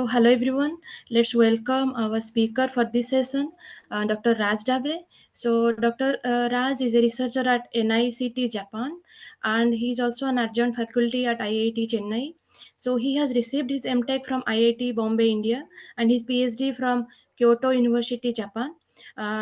So, hello everyone. Let's welcome our speaker for this session, Dr. Raj Dabre. So, Dr. Raj is a researcher at NICT Japan, and he is also an adjunct faculty at IIT Chennai. So, he has received his M.Tech from IIT Bombay, India, and his Ph.D. from Kyoto University, Japan.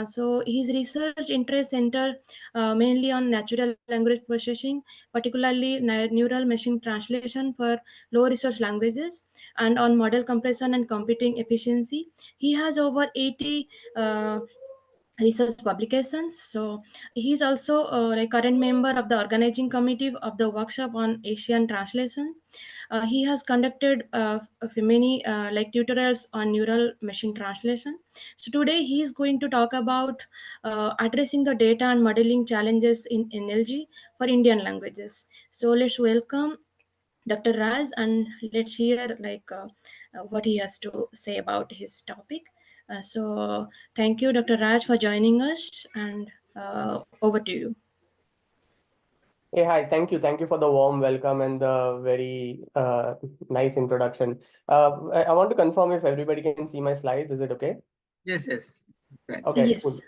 So, his research interests center mainly on natural language processing, particularly neural machine translation for low resource languages, and on model compression and computing efficiency. He has over 80 research publications. So he is also a current member of the organizing committee of the workshop on Asian translation. He has conducted many tutorials on neural machine translation. So today he is going to talk about addressing the data and modeling challenges in NLG for Indian languages. So let's welcome Dr. Raj, and let's hear what he has to say about his topic. So thank you, Dr. Raj, for joining us, and over to you. Hey, hi. Thank you. Thank you for the warm welcome and the very nice introduction. I want to confirm if everybody can see my slides. Is it okay? Yes. Right. Okay, Yes. cool.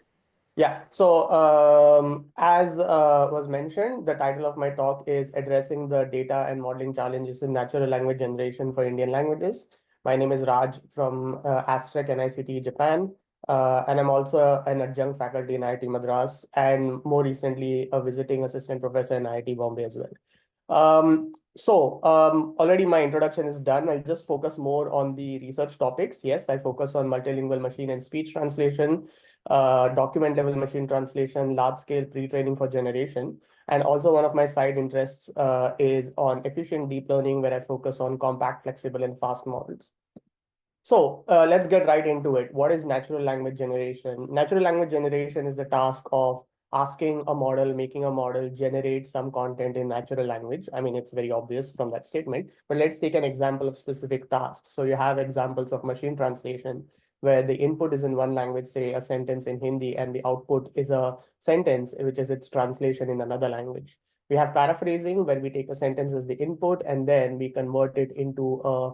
Yeah. So as was mentioned, the title of my talk is Addressing the Data and Modeling Challenges in Natural Language Generation for Indian Languages. My name is Raj from Astrec NICT Japan. And I'm also an adjunct faculty in IIT Madras and more recently a visiting assistant professor in IIT Bombay as well. Already my introduction is done. I'll just focus more on the research topics. Yes, I focus on multilingual machine and speech translation, document level machine translation, large scale pre-training for generation. And also one of my side interests is on efficient deep learning, where I focus on compact, flexible, and fast models. So let's get right into it. What is natural language generation? Natural language generation is the task of asking a model, making a model generate some content in natural language. I mean, it's very obvious from that statement, but let's take an example of specific tasks. So you have examples of machine translation, where the input is in one language, say a sentence in Hindi, and the output is a sentence, which is its translation in another language. We have paraphrasing, where we take a sentence as the input, and then we convert it into a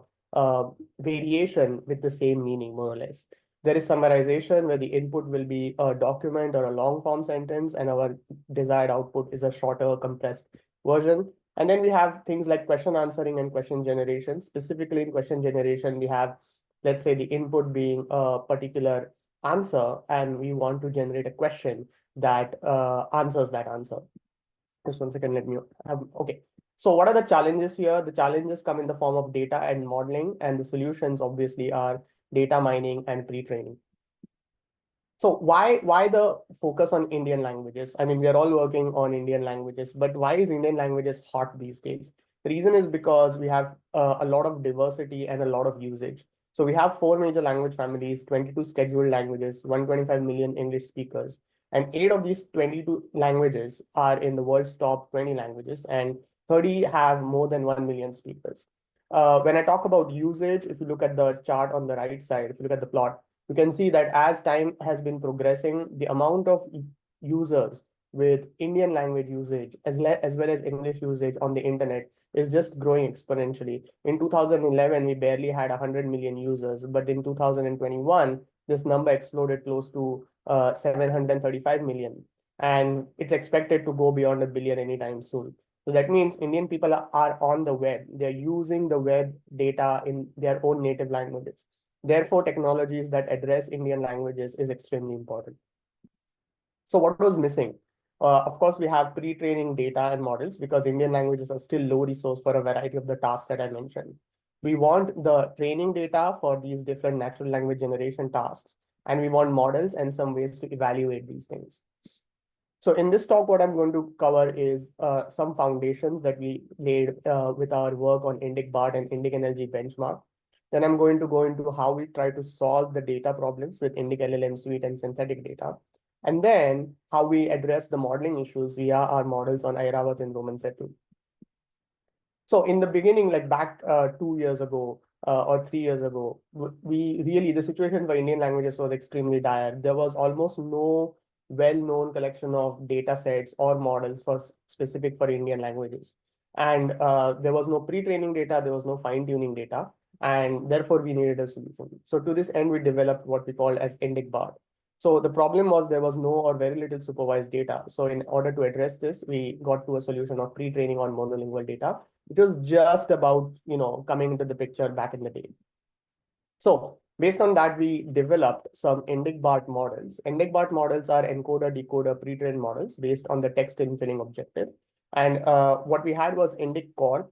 variation with the same meaning, more or less. There is summarization, where the input will be a document or a long form sentence, and our desired output is a shorter, compressed version. And then we have things like question answering and question generation. Specifically in question generation, we have, let's say, the input being a particular answer, and we want to generate a question that answers that answer. Just 1 second, let me have, okay. So what are the challenges here? The challenges come in the form of data and modeling, and the solutions obviously are data mining and pre-training. So why the focus on Indian languages? I mean, we are all working on Indian languages, but why is Indian languages hot these days? The reason is because we have a lot of diversity and a lot of usage. So we have 4 major language families, 22 scheduled languages, 125 million English speakers, and 8 of these 22 languages are in the world's top 20 languages, and 30 have more than 1 million speakers. When I talk about usage, if you look at the chart on the right side, if you look at the plot, you can see that as time has been progressing, the amount of users with Indian language usage as well as English usage on the internet is just growing exponentially. In 2011, we barely had 100 million users, but in 2021, this number exploded close to 735 million. And it's expected to go beyond a billion anytime soon. So that means Indian people are on the web. They're using the web data in their own native languages. Therefore, technologies that address Indian languages is extremely important. So what was missing? Of course, we have pre-training data and models, because Indian languages are still low resource for a variety of the tasks that I mentioned. We want the training data for these different natural language generation tasks, and we want models and some ways to evaluate these things. So in this talk, what I'm going to cover is some foundations that we laid with our work on Indic BART and Indic NLG benchmark. Then I'm going to go into how we try to solve the data problems with Indic LLM suite and synthetic data. And then how we address the modeling issues via our models on Airavat and Roman Setu. So in the beginning, like back 2 years ago or 3 years ago, the situation for Indian languages was extremely dire. There was almost no well-known collection of data sets or models specific for Indian languages. And there was no pre-training data, there was no fine-tuning data. and therefore we needed a solution. So to this end, we developed what we call as Indic BART. So the problem was there was no or very little supervised data. So in order to address this, we got to a solution of pre-training on monolingual data. It was just about, coming into the picture back in the day. So based on that, we developed some Indic BART models. Indic BART models are encoder, decoder, pre-trained models based on the text infilling objective. And what we had was Indic Core.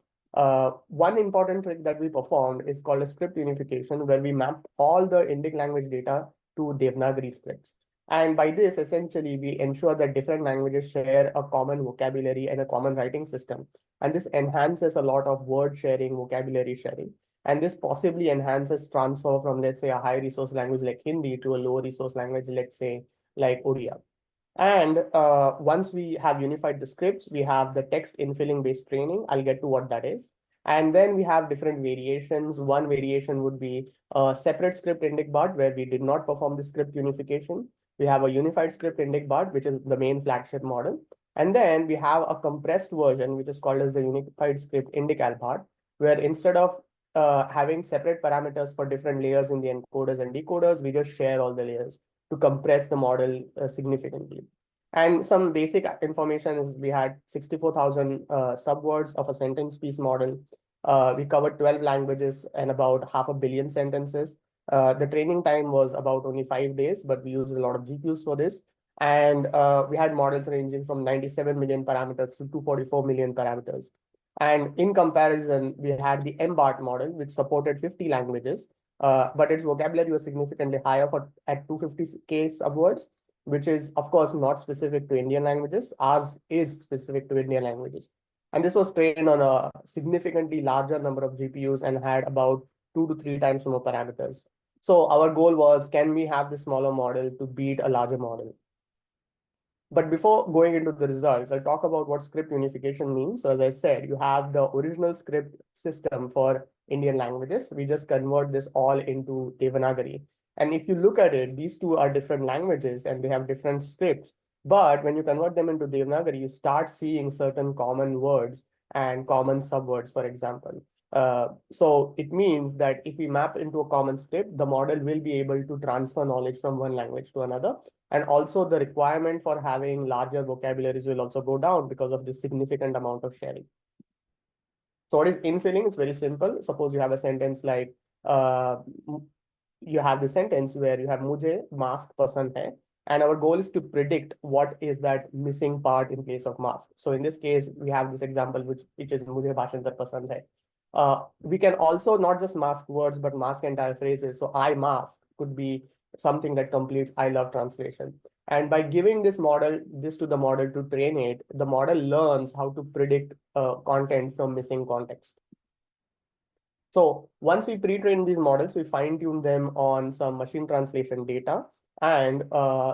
One important trick that we performed is called a script unification, where we mapped all the Indic language data to Devanagari scripts. And by this, essentially, we ensure that different languages share a common vocabulary and a common writing system. And this enhances a lot of word sharing, vocabulary sharing. And this possibly enhances transfer from, let's say, a high resource language like Hindi to a low resource language, let's say, like Odia. And once we have unified the scripts, we have the text infilling based training. I'll get to what that is. And then we have different variations. One variation would be a separate script Indic BART, where we did not perform the script unification. We have a unified script Indic BART, which is the main flagship model. And then we have a compressed version, which is called as the unified script Indic ALBART, where instead of having separate parameters for different layers in the encoders and decoders, we just share all the layers to compress the model significantly. And some basic information is we had 64,000 subwords of a sentence piece model. We covered 12 languages and about 500 million sentences. The training time was about only 5 days, but we used a lot of GPUs for this. And we had models ranging from 97 million parameters to 244 million parameters. And in comparison, we had the MBART model, which supported 50 languages, but its vocabulary was significantly higher at 250K subwords, which is, of course, not specific to Indian languages. Ours is specific to Indian languages. And this was trained on a significantly larger number of GPUs and had about 2 to 3 times more parameters. So our goal was, can we have this smaller model to beat a larger model? But before going into the results, I'll talk about what script unification means. So as I said, you have the original script system for Indian languages. We just convert this all into Devanagari. And if you look at it, these two are different languages and they have different scripts. But when you convert them into Devanagari, you start seeing certain common words and common subwords, for example. So it means that if we map into a common script, the model will be able to transfer knowledge from one language to another. And also the requirement for having larger vocabularies will also go down because of this significant amount of sharing. So what is infilling? It's very simple. Suppose you have a sentence like, you have the sentence where you have mujhe mask pasand hai. And our goal is to predict what is that missing part in place of mask. So in this case, we have this example, which is mujhe bhashan pasand hai. We can also not just mask words, but mask entire phrases. So I mask could be something that completes I love translation. And by giving this to the model to train it, the model learns how to predict content from missing context. So once we pre-train these models, we fine-tune them on some machine translation data, and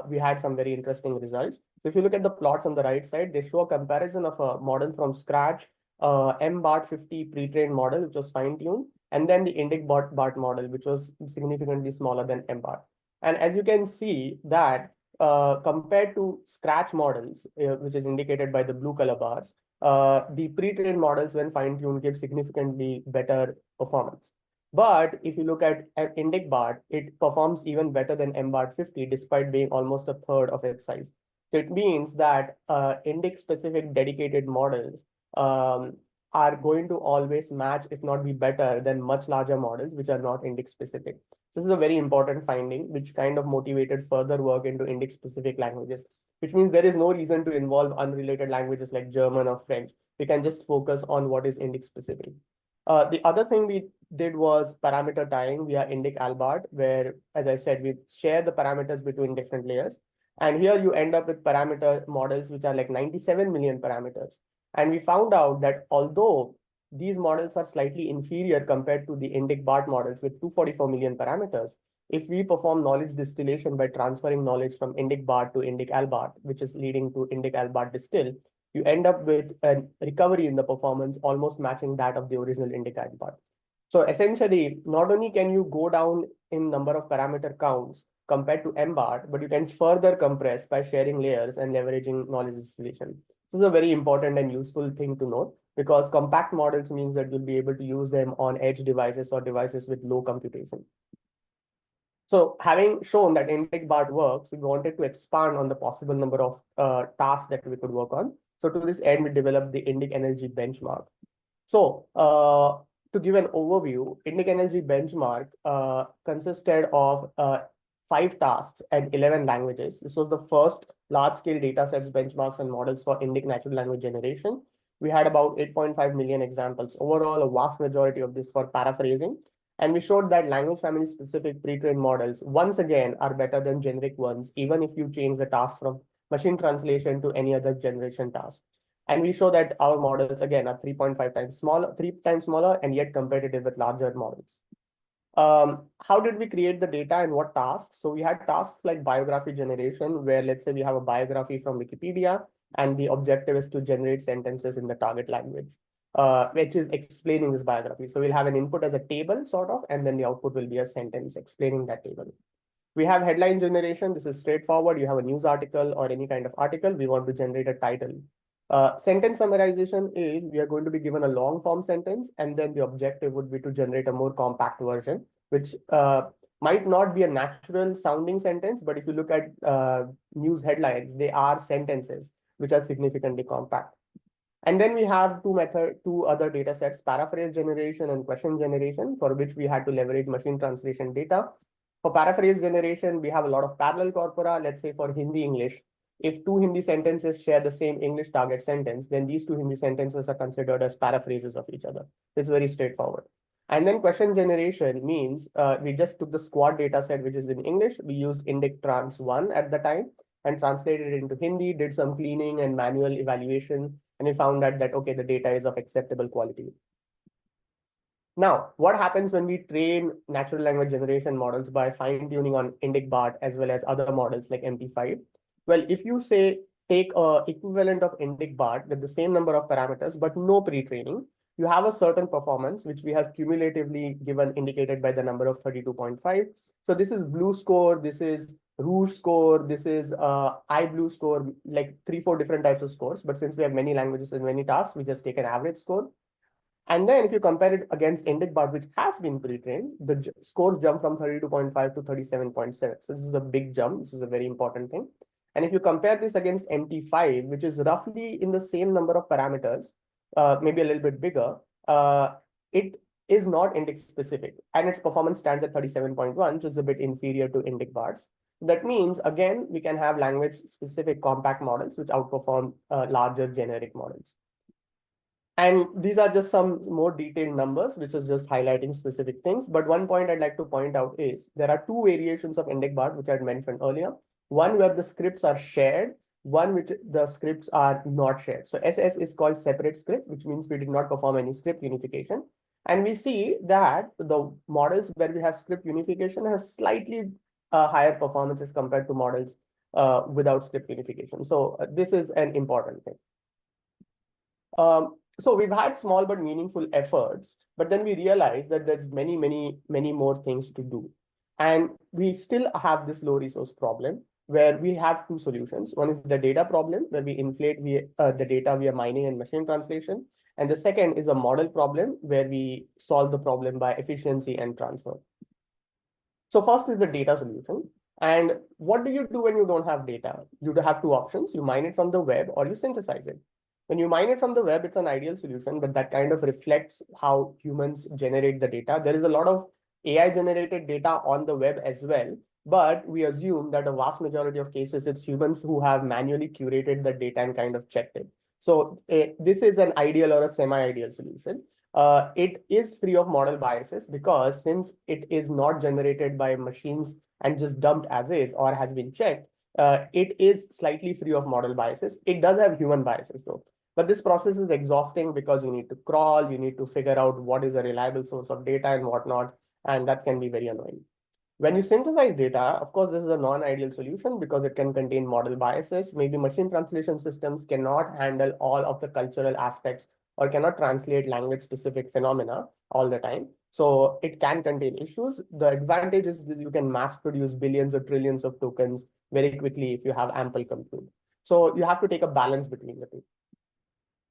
we had some very interesting results. So if you look at the plots on the right side, they show a comparison of a model from scratch, MBART 50 pre-trained model, which was fine-tuned, and then the Indic BART model, which was significantly smaller than MBART. And as you can see that compared to scratch models, which is indicated by the blue color bars, the pre-trained models when fine-tuned give significantly better performance. But if you look at Indic BART, it performs even better than MBART 50, despite being almost a third of its size. So it means that Indic-specific dedicated models are going to always match, if not be better than much larger models, which are not Indic-specific. This is a very important finding, which kind of motivated further work into Indic-specific languages, which means there is no reason to involve unrelated languages like German or French. We can just focus on what is Indic-specific. The other thing we did was parameter tying via Indic ALBART, where, as I said, we share the parameters between different layers. And here you end up with parameter models, which are like 97 million parameters. And we found out that although these models are slightly inferior compared to the Indic BART models with 244 million parameters, if we perform knowledge distillation by transferring knowledge from Indic BART to Indic ALBART, which is leading to Indic ALBART distill, you end up with a recovery in the performance almost matching that of the original Indic ALBART. So essentially, not only can you go down in number of parameter counts compared to MBART, but you can further compress by sharing layers and leveraging knowledge distillation. This is a very important and useful thing to note. because compact models means that you'll be able to use them on edge devices or devices with low computation. So having shown that Indic BART works, we wanted to expand on the possible number of tasks that we could work on. So to this end, we developed the Indic Energy Benchmark. So to give an overview, Indic Energy Benchmark consisted of 5 tasks and 11 languages. This was the first large-scale data sets, benchmarks, and models for Indic natural language generation. We had about 8.5 million examples. Overall, a vast majority of this for paraphrasing. And we showed that language family specific pre-trained models, once again, are better than generic ones, even if you change the task from machine translation to any other generation task. And we show that our models, again, are 3.5 times smaller, 3 times smaller, and yet competitive with larger models. How did we create the data and what tasks? So we had tasks like biography generation, where let's say we have a biography from Wikipedia, and the objective is to generate sentences in the target language, which is explaining this biography. So we'll have an input as a table, sort of, and then the output will be a sentence explaining that table. We have headline generation. This is straightforward. You have a news article or any kind of article. We want to generate a title. Sentence summarization is we are going to be given a long form sentence, and then the objective would be to generate a more compact version, which might not be a natural sounding sentence, but if you look at news headlines, they are sentences which are significantly compact. And then we have two other data sets, paraphrase generation and question generation, for which we had to leverage machine translation data. For paraphrase generation, we have a lot of parallel corpora. Let's say for Hindi English, if 2 Hindi sentences share the same English target sentence, then these 2 Hindi sentences are considered as paraphrases of each other. It's very straightforward. And then question generation means we just took the squad data set, which is in English. We used Indic Trans 1 at the time and translated it into Hindi, did some cleaning and manual evaluation, and we found that okay, the data is of acceptable quality. Now, what happens when we train natural language generation models by fine-tuning on Indic BART as well as other models like MP5? Well, if you say take a equivalent of Indic BART with the same number of parameters, but no pre-training, you have a certain performance, which we have cumulatively given indicated by the number of 32.5. So this is blue score, this is rouge score, this is iBlue score, like 3-4 different types of scores. But since we have many languages and many tasks, we just take an average score. And then if you compare it against Indic BART, which has been pre-trained, the scores jump from 32.5 to 37.7. So this is a big jump. This is a very important thing. And if you compare this against MT5, which is roughly in the same number of parameters, maybe a little bit bigger, it is not Indic specific. And its performance stands at 37.1, which is a bit inferior to Indic BARTs. That means, again, we can have language specific compact models, which outperform larger generic models. And these are just some more detailed numbers, which is just highlighting specific things. But one point I'd like to point out is there are 2 variations of Indic BART, which I had mentioned earlier. One where the scripts are shared, one which the scripts are not shared. So SS is called separate script, which means we did not perform any script unification. And we see that the models where we have script unification have slightly higher performances compared to models without script unification. So this is an important thing. So we've had small but meaningful efforts, but then we realized that there's many more things to do. And we still have this low resource problem where we have 2 solutions. One is the data problem, where we inflate the data via mining and machine translation. And the second is a model problem where we solve the problem by efficiency and transfer. So first is the data solution. And what do you do when you don't have data? You have 2 options. You mine it from the web or you synthesize it. When you mine it from the web, it's an ideal solution, but that kind of reflects how humans generate the data. There is a lot of AI generated data on the web as well, but we assume that a vast majority of cases, it's humans who have manually curated the data and kind of checked it. So this is an ideal or a semi-ideal solution. It is free of model biases because since it is not generated by machines and just dumped as is or has been checked, it is slightly free of model biases. It does have human biases though. But this process is exhausting because you need to crawl, you need to figure out what is a reliable source of data and whatnot, and that can be very annoying. When you synthesize data, of course, this is a non-ideal solution because it can contain model biases. Maybe machine translation systems cannot handle all of the cultural aspects or cannot translate language-specific phenomena all the time. So it can contain issues. The advantage is that you can mass produce billions or trillions of tokens very quickly if you have ample compute. So you have to take a balance between the two.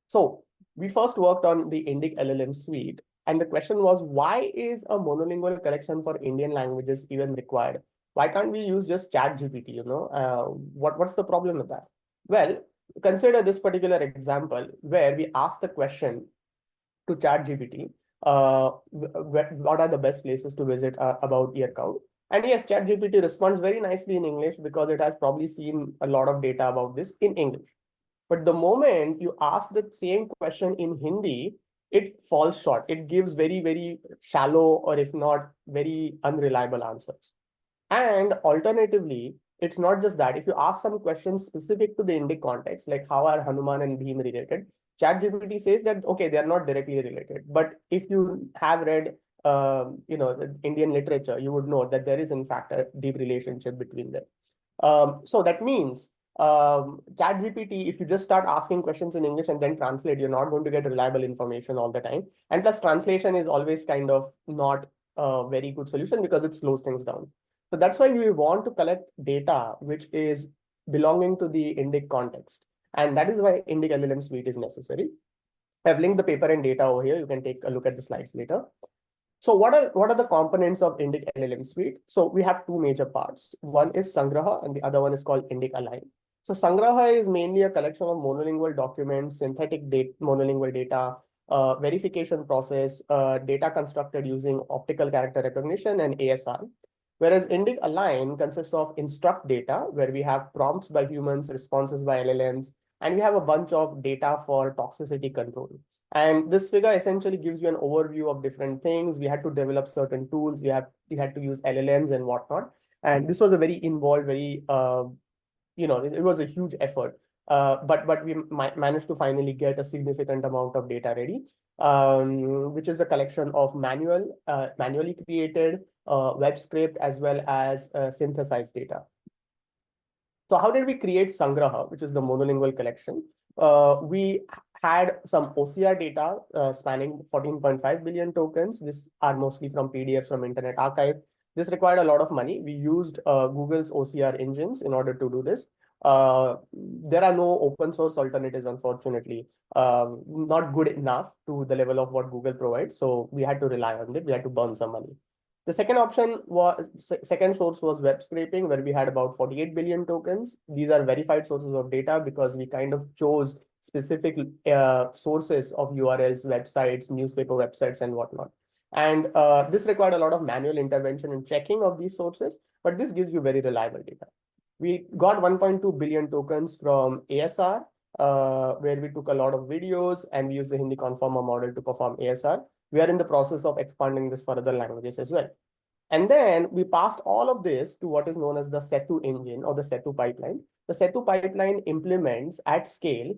So We first worked on the Indic LLM suite, and the question was, why is a monolingual collection for Indian languages even required? Why can't we use just ChatGPT? What's the problem with that? Well, consider this particular example where we ask the question to ChatGPT, what are the best places to visit about ear count? And yes, ChatGPT responds very nicely in English because it has probably seen a lot of data about this in English. But the moment you ask the same question in Hindi, it falls short. It gives very, very shallow, or if not very unreliable answers. And alternatively, it's not just that. If you ask some questions specific to the Indic context, like how are Hanuman and Bhim related, ChatGPT says that, okay, they are not directly related. But if you have read, the Indian literature, you would know that there is, in fact, a deep relationship between them. So that means ChatGPT, if you just start asking questions in English and then translate, you're not going to get reliable information all the time. And plus, translation is always kind of not a very good solution because it slows things down. So that's why we want to collect data which is belonging to the Indic context. And that is why Indic LLM suite is necessary. I've linked the paper and data over here. You can take a look at the slides later. So what are the components of Indic LLM suite? So we have two major parts. One is Sangraha and the other one is called Indic Align. So Sangraha is mainly a collection of monolingual documents, synthetic monolingual data, verification process, data constructed using optical character recognition and ASR. Whereas Indic Align consists of instruct data, where we have prompts by humans, responses by LLMs, and we have a bunch of data for toxicity control. And this figure essentially gives you an overview of different things. We had to develop certain tools. We had to use LLMs and whatnot. And this was a very involved, very it was a huge effort. But we managed to finally get a significant amount of data ready, which is a collection of manually created web script as well as synthesized data. So how did we create Sangraha, which is the monolingual collection? We had some OCR data spanning 14.5 billion tokens. These are mostly from PDFs from Internet Archive. This required a lot of money. We used Google's OCR engines in order to do this. There are no open source alternatives, unfortunately, not good enough to the level of what Google provides. So we had to rely on it. We had to burn some money. The second source was web scraping, where we had about 48 billion tokens. These are verified sources of data because we kind of chose specific sources of URLs, websites, newspaper websites, and whatnot. And this required a lot of manual intervention and checking of these sources, but this gives you very reliable data. We got 1.2 billion tokens from ASR, where we took a lot of videos and we used the Hindi conformer model to perform ASR. We are in the process of expanding this for other languages as well. And then we passed all of this to what is known as the Setu engine or the Setu pipeline. The Setu pipeline implements at scale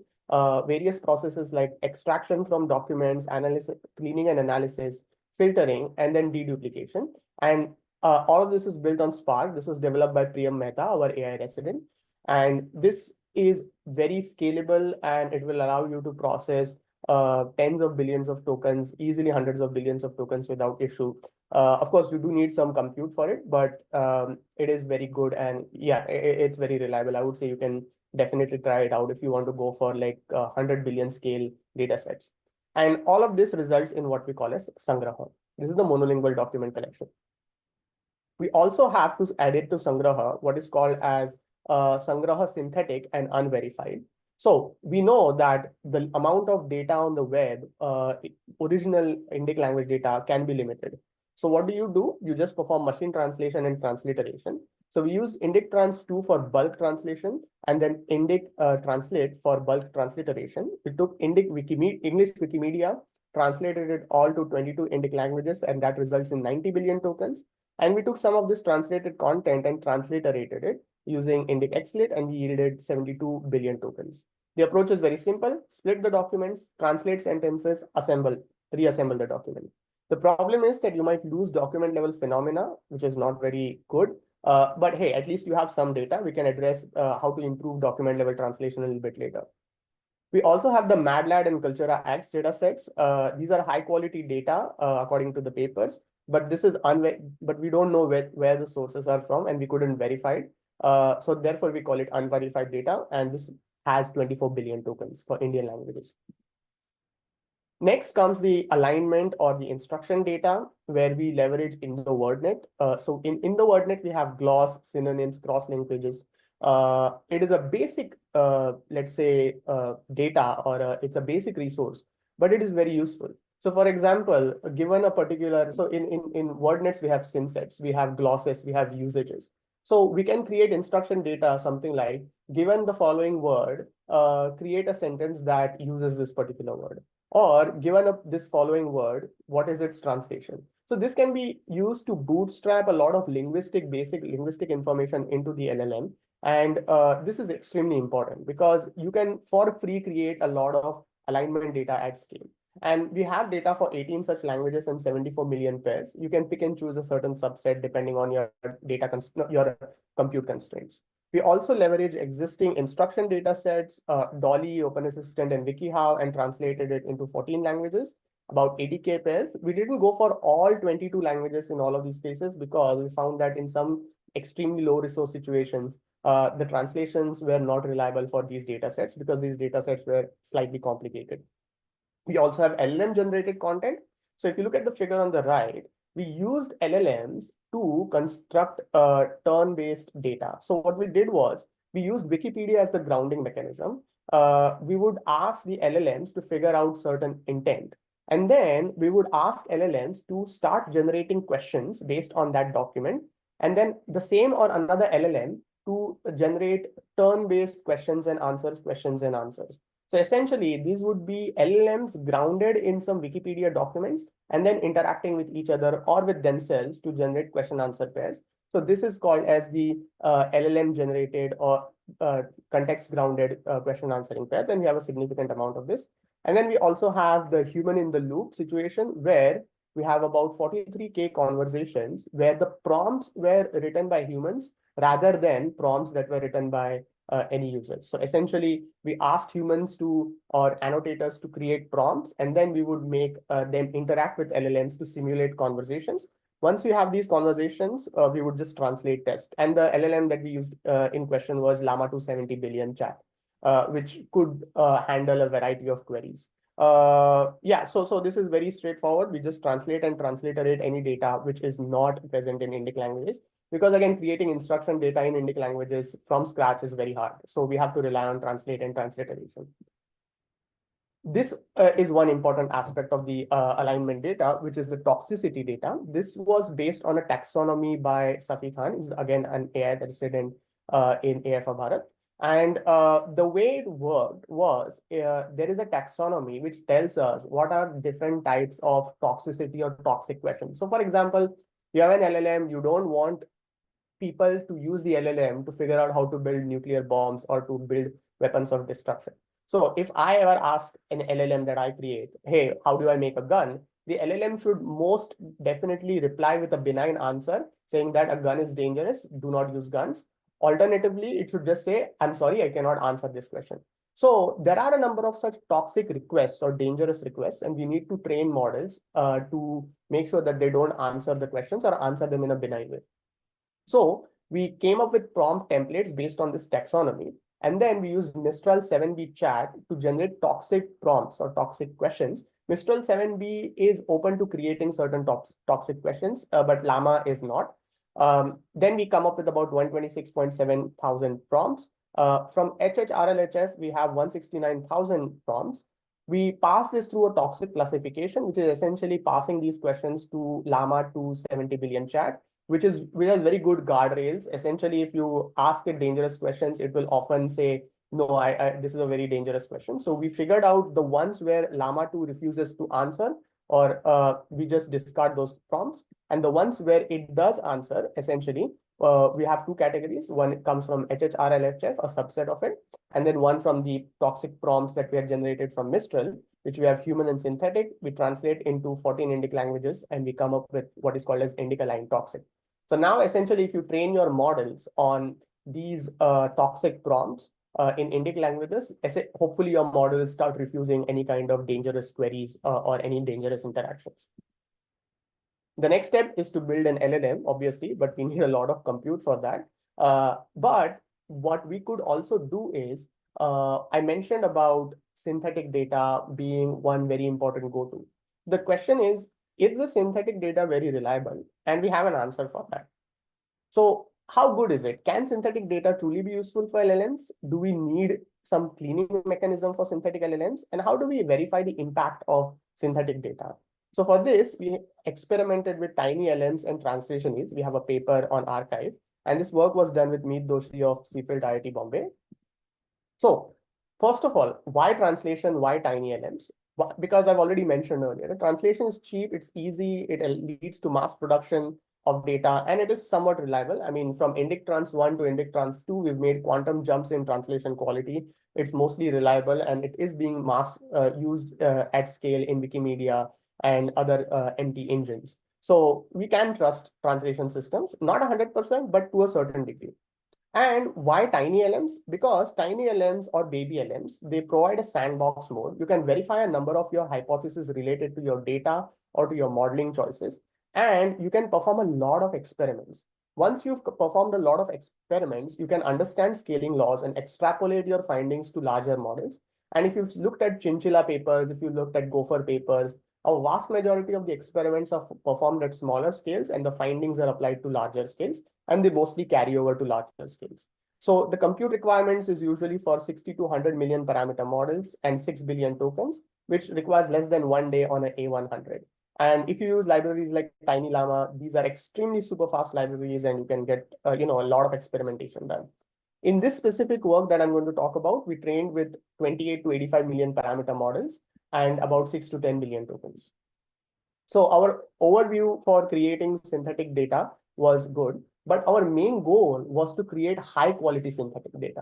various processes like extraction from documents, analysis, cleaning and analysis, filtering, and then deduplication. And all of this is built on Spark. This was developed by Priyam Mehta, our AI resident. And this is very scalable, and it will allow you to process tens of billions of tokens, easily hundreds of billions of tokens without issue. Of course, you do need some compute for it, but it is very good. And yeah, it's very reliable. I would say you can definitely try it out if you want to go for like 100 billion scale data sets. And all of this results in what we call as Sangraha. This is the monolingual document collection. We also have to add it to Sangraha, what is called as Sangraha synthetic and unverified. So we know that the amount of data on the web, original Indic language data, can be limited. So what do? You just perform machine translation and transliteration. So we use Indic Trans 2 for bulk translation and then Indic Translate for bulk transliteration. We took Indic English Wikimedia, translated it all to 22 Indic languages, and that results in 90 billion tokens. And we took some of this translated content and transliterated it using Indic XLit, and we yielded 72 billion tokens. The approach is very simple: split the documents, translate sentences, reassemble the document. The problem is that you might lose document level phenomena, which is not very good. But hey, at least you have some data. We can address how to improve document level translation a little bit later. We also have the MADLAD and Cultura X data sets. These are high quality data according to the papers, but this is but we don't know where the sources are from, and we couldn't verify it. So therefore, we call it unverified data, and this has 24 billion tokens for Indian languages. Next comes the alignment or the instruction data, where we leverage in the WordNet. So in the WordNet, we have gloss, synonyms, cross linkages. It is a basic, let's say, data, or it's a basic resource, but it is very useful. So for example, given a particular, so in WordNets, we have synsets, we have glosses, we have usages. So we can create instruction data, something like, given the following word, create a sentence that uses this particular word. Or given this following word, what is its translation? So this can be used to bootstrap a lot of basic linguistic information into the LLM. And this is extremely important because you can, for free, create a lot of alignment data at scale. And we have data for 18 such languages and 74 million pairs. You can pick and choose a certain subset depending on your your compute constraints. We also leverage existing instruction data sets, Dolly, Open Assistant, and WikiHow, and translated it into 14 languages, about 80K pairs. We didn't go for all 22 languages in all of these cases because we found that in some extremely low resource situations, the translations were not reliable for these data sets because these data sets were slightly complicated. We also have LLM generated content. So if you look at the figure on the right, we used LLMs to construct turn-based data. So what we did was we used Wikipedia as the grounding mechanism. We would ask the LLMs to figure out certain intent. And then we would ask LLMs to start generating questions based on that document. And then the same or another LLM to generate turn-based questions and answers. So essentially, these would be LLMs grounded in some Wikipedia documents and then interacting with each other or with themselves to generate question-answer pairs. So this is called as the LLM generated or context-grounded question answering pairs, and we have a significant amount of this. And then we also have the human in the loop situation where we have about 43K conversations where the prompts were written by humans rather than prompts that were written by any users. So essentially, we asked humans to, or annotators to create prompts, and then we would make them interact with LLMs to simulate conversations. Once we have these conversations, we would just translate test. And the LLM that we used in question was Llama 270 billion chat, which could handle a variety of queries. Yeah, so this is very straightforward. We just translate and transliterate any data which is not present in Indic languages. Because again, creating instruction data in Indic languages from scratch is very hard. So we have to rely on translate and transliteration. This is one important aspect of the alignment data, which is the toxicity data. This was based on a taxonomy by Safi Khan. Is again an AI resident in AFA Bharat. And the way it worked was there is a taxonomy which tells us what are different types of toxicity or toxic questions. So for example, you have an LLM, you don't want people to use the LLM to figure out how to build nuclear bombs or to build weapons of destruction. So if I ever ask an LLM that I create, hey, how do I make a gun? The LLM should most definitely reply with a benign answer saying that a gun is dangerous, do not use guns. Alternatively, it should just say, I'm sorry, I cannot answer this question. So there are a number of such toxic requests or dangerous requests, and we need to train models to make sure that they don't answer the questions or answer them in a benign way. So we came up with prompt templates based on this taxonomy. And then we used Mistral 7B chat to generate toxic prompts or toxic questions. Mistral 7B is open to creating certain toxic questions, but Llama is not. Then we come up with about 126.7 thousand prompts. From HHRLHF, we have 169,000 prompts. We pass this through a toxic classification, which is essentially passing these questions to Llama 270 billion chat, which has very good guardrails. Essentially, if you ask it dangerous questions, it will often say, no, this is a very dangerous question. So we figured out the ones where Llama 2 refuses to answer, or we just discard those prompts. And the ones where it does answer, essentially, we have two categories. One comes from HHRLHF, a subset of it, and then one from the toxic prompts that we have generated from Mistral, which we have human and synthetic. We translate into 14 Indic languages, and we come up with what is called as Indic aligned toxic. So now, essentially, if you train your models on these toxic prompts in Indic languages, hopefully your model will start refusing any kind of dangerous queries or any dangerous interactions. The next step is to build an LLM, obviously, but we need a lot of compute for that. But what we could also do is, I mentioned about synthetic data being one very important go-to. The question is the synthetic data very reliable? And we have an answer for that. So how good is it? Can synthetic data truly be useful for LLMs? Do we need some cleaning mechanism for synthetic LLMs? And how do we verify the impact of synthetic data? So for this, we experimented with tiny LLMs and translation ease. We have a paper on arXiv, and this work was done with Meet Doshi of CFILT IIT Bombay. So first of all, why translation? Why tiny LLMs? Because I've already mentioned earlier, the translation is cheap, it's easy, it leads to mass production of data, and it is somewhat reliable. I mean, from Indic Trans 1 to Indic Trans 2, we've made quantum jumps in translation quality. It's mostly reliable, and it is being mass used at scale in Wikimedia and other MT engines. So we can trust translation systems, not 100%, but to a certain degree. And why tiny LMs? Because tiny LMs or baby LMs, they provide a sandbox mode. You can verify a number of your hypotheses related to your data or to your modeling choices, and you can perform a lot of experiments. Once you've performed a lot of experiments, you can understand scaling laws and extrapolate your findings to larger models. And if you've looked at chinchilla papers, if you looked at gopher papers, a vast majority of the experiments are performed at smaller scales, and the findings are applied to larger scales, and they mostly carry over to larger scales. So the compute requirements is usually for 60 to 100 million parameter models and 6 billion tokens, which requires less than 1 day on an A100. And if you use libraries like Tiny Llama, these are extremely super fast libraries, and you can get a lot of experimentation done. In this specific work that I'm going to talk about, we trained with 28 to 85 million parameter models and about 6 to 10 billion tokens. So our overview for creating synthetic data was good, but our main goal was to create high quality synthetic data.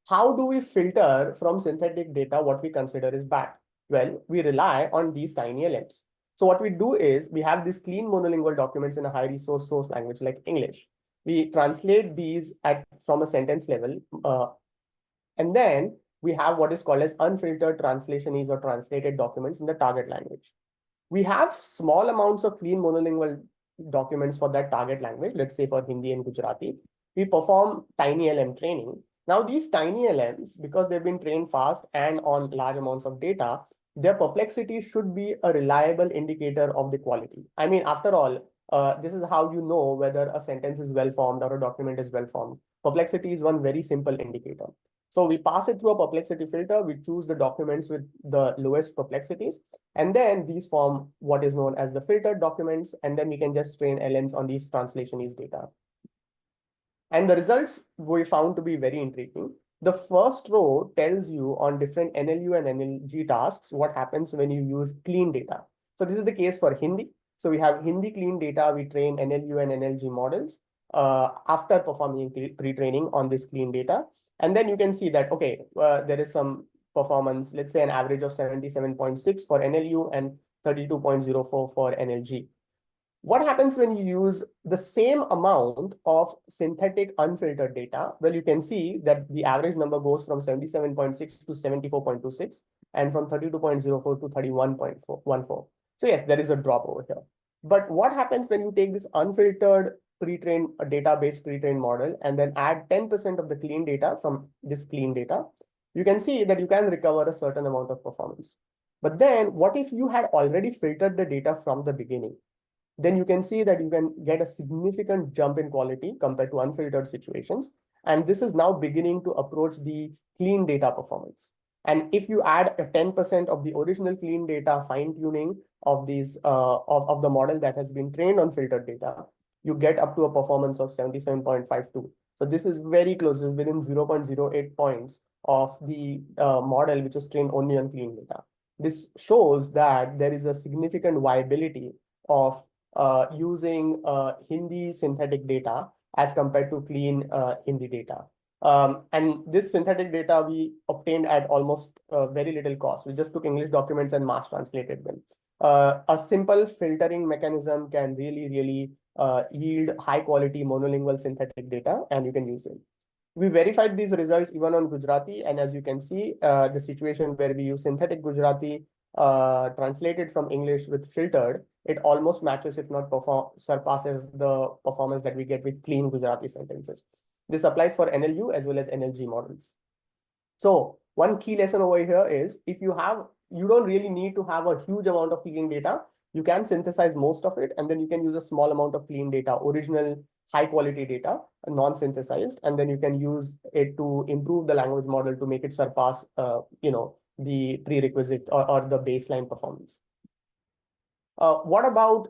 How do we filter from synthetic data what we consider is bad? Well, we rely on these tiny LMs. So what we do is we have these clean monolingual documents in a high resource source language like English. We translate these from a sentence level, and then we have what is called as unfiltered translationese or translated documents in the target language. We have small amounts of clean monolingual documents for that target language, let's say for Hindi and Gujarati. We perform tiny LM training. Now these tiny LMs, because they've been trained fast and on large amounts of data, their perplexity should be a reliable indicator of the quality. I mean, after all, this is how you know whether a sentence is well formed or a document is well formed. Perplexity is one very simple indicator. So we pass it through a perplexity filter. We choose the documents with the lowest perplexities, and then these form what is known as the filtered documents, and then we can just train LMs on these translationese data. And the results we found to be very intriguing. The first row tells you on different NLU and NLG tasks what happens when you use clean data. So this is the case for Hindi. So we have Hindi clean data. We train NLU and NLG models after performing pre-training on this clean data. And then you can see that, okay, there is some performance, let's say an average of 77.6 for NLU and 32.04 for NLG. What happens when you use the same amount of synthetic unfiltered data? Well, you can see that the average number goes from 77.6 to 74.26 and from 32.04 to 31.14. So yes, there is a drop over here. But what happens when you take this unfiltered pre-trained database pre-trained model and then add 10% of the clean data from this clean data? You can see that you can recover a certain amount of performance. But then what if you had already filtered the data from the beginning? Then you can see that you can get a significant jump in quality compared to unfiltered situations. And this is now beginning to approach the clean data performance. And if you add a 10% of the original clean data fine-tuning of these of the model that has been trained on filtered data, you get up to a performance of 77.52. So this is very close, this is within 0.08 points of the model which was trained only on clean data. This shows that there is a significant viability of using Hindi synthetic data as compared to clean Hindi data. And this synthetic data we obtained at almost very little cost. We just took English documents and mass translated them. A simple filtering mechanism can really yield high quality monolingual synthetic data, and you can use it. We verified these results even on Gujarati, and as you can see, the situation where we use synthetic Gujarati translated from English with filtered, it almost matches, if not surpasses the performance that we get with clean Gujarati sentences. This applies for NLU as well as NLG models. So one key lesson over here is if you don't really need to have a huge amount of clean data. You can synthesize most of it, and then you can use a small amount of clean data, original high quality data, non-synthesized, and then you can use it to improve the language model to make it surpass, the prerequisite or the baseline performance. What about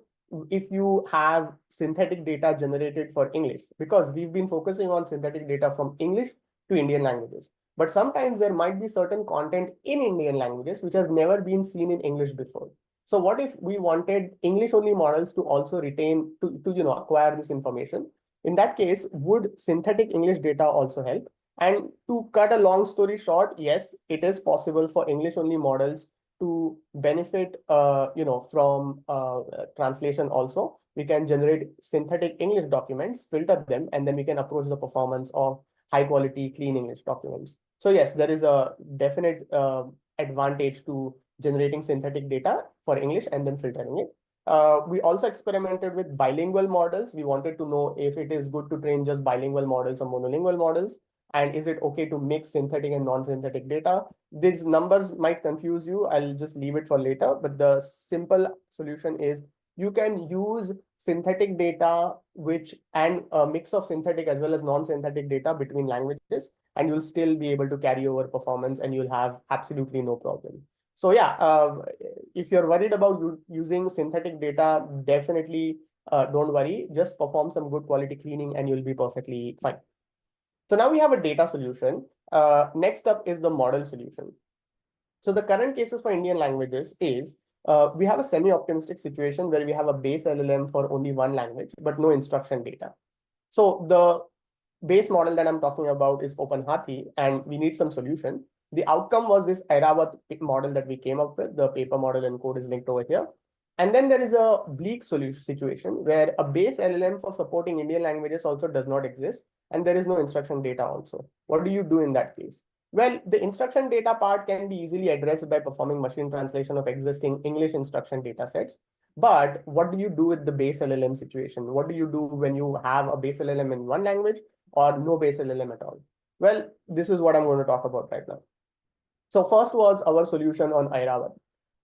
if you have synthetic data generated for English? Because we've been focusing on synthetic data from English to Indian languages. But sometimes there might be certain content in Indian languages which has never been seen in English before. So what if we wanted English-only models to also retain, to acquire this information? In that case, would synthetic English data also help? And to cut a long story short, yes, it is possible for English-only models to benefit, from translation also. We can generate synthetic English documents, filter them, and then we can approach the performance of high quality, clean English documents. So yes, there is a definite advantage to generating synthetic data for English and then filtering it. We also experimented with bilingual models. We wanted to know if it is good to train just bilingual models or monolingual models. And is it okay to mix synthetic and non-synthetic data? These numbers might confuse you. I'll just leave it for later. But the simple solution is you can use synthetic data, and a mix of synthetic as well as non-synthetic data between languages, and you'll still be able to carry over performance and you'll have absolutely no problem. So yeah, if you're worried about using synthetic data, definitely don't worry. Just perform some good quality cleaning and you'll be perfectly fine. So now we have a data solution. Next up is the model solution. So the current cases for Indian languages is we have a semi-optimistic situation where we have a base LLM for only one language, but no instruction data. So the base model that I'm talking about is OpenHathi, and we need some solution. The outcome was this Airawat model that we came up with. The paper model and code is linked over here. And then there is a bleak solution situation where a base LLM for supporting Indian languages also does not exist, and there is no instruction data also. What do you do in that case? Well, the instruction data part can be easily addressed by performing machine translation of existing English instruction data sets. But what do you do with the base LLM situation? What do you do when you have a base LLM in one language or no base LLM at all? Well, this is what I'm going to talk about right now. So first was our solution on Airawat.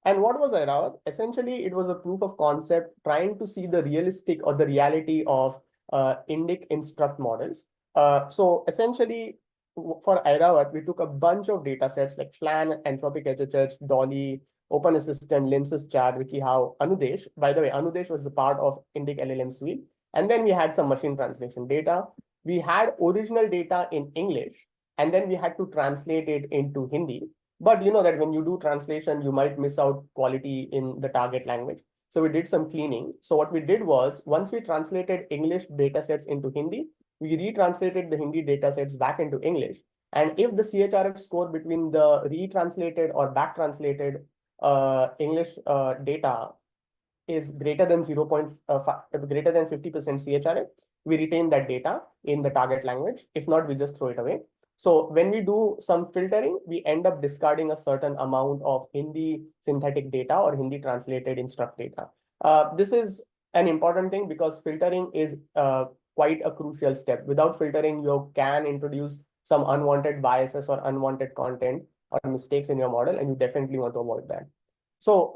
And what was Airawat? Essentially, it was a proof of concept trying to see the realistic or the reality of Indic instruct models. So essentially, for Airawat, we took a bunch of data sets like FLAN, Anthropic HHH, Dolly, Open Assistant, Limsys Chat, WikiHow, Anudesh. By the way, Anudesh was the part of Indic LLM suite. And then we had some machine translation data. We had original data in English, and then we had to translate it into Hindi. But you know that when you do translation, you might miss out quality in the target language. So we did some cleaning. So what we did was, once we translated English datasets into Hindi, we retranslated the Hindi datasets back into English. And if the CHRF score between the retranslated or back translated English data is greater than 0.5, greater than 50% CHRF, we retain that data in the target language. If not, we just throw it away. So when we do some filtering, we end up discarding a certain amount of Hindi synthetic data or Hindi translated instruct data. This is an important thing because filtering is quite a crucial step. Without filtering, you can introduce some unwanted biases or unwanted content or mistakes in your model, and you definitely want to avoid that. So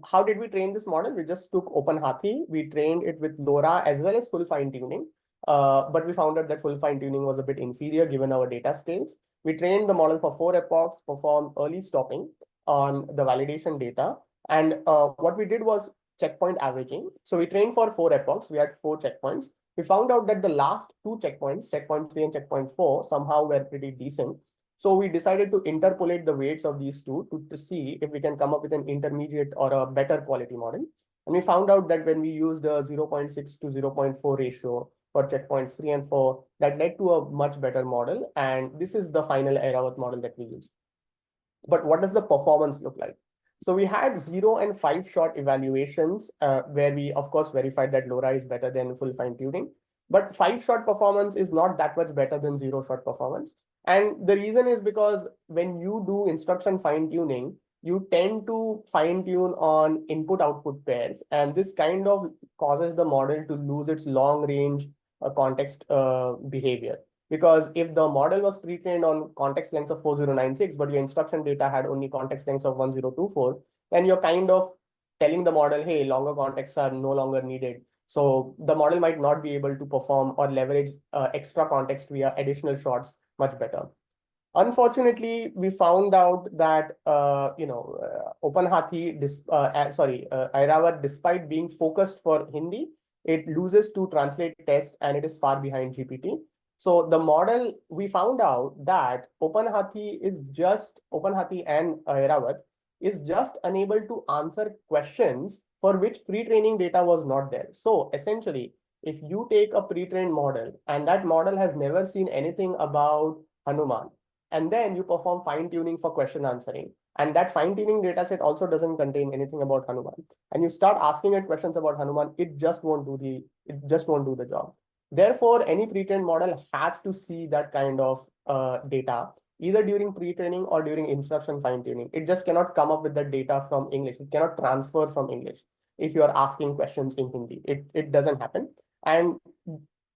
how did we train this model? We just took OpenHathi, we trained it with LoRa as well as full fine tuning. But we found out that full fine tuning was a bit inferior given our data scales. We trained the model for 4 epochs, performed early stopping on the validation data. And what we did was checkpoint averaging. So we trained for 4 epochs. We had 4 checkpoints. We found out that the last 2 checkpoints, checkpoint 3 and checkpoint 4, somehow were pretty decent. So we decided to interpolate the weights of these two to see if we can come up with an intermediate or a better quality model. And we found out that when we used a 0.6 to 0.4 ratio for checkpoints 3 and 4, that led to a much better model. And this is the final Airawat model that we used. But what does the performance look like? So we had 0 and 5 shot evaluations where we, of course, verified that LoRa is better than full fine tuning. But 5 shot performance is not that much better than 0 shot performance. And the reason is because when you do instruction fine tuning, you tend to fine tune on input output pairs. And this kind of causes the model to lose its long range context behavior. Because if the model was pre-trained on context lengths of 4096, but your instruction data had only context lengths of 1024, then you're kind of telling the model, hey, longer contexts are no longer needed. So the model might not be able to perform or leverage extra context via additional shots much better. Unfortunately, we found out that Airawat, despite being focused for Hindi, it loses to translate test and it is far behind GPT. So the model, we found out that OpenHathi and Airawat is just unable to answer questions for which pre-training data was not there. So essentially, if you take a pre-trained model and that model has never seen anything about Hanuman, and then you perform fine-tuning for question answering, and that fine-tuning data set also doesn't contain anything about Hanuman, and you start asking it questions about Hanuman, it just won't do the job. Therefore, any pre-trained model has to see that kind of data either during pre-training or during instruction fine-tuning. It just cannot come up with the data from English. It cannot transfer from English if you are asking questions in Hindi. It doesn't happen. And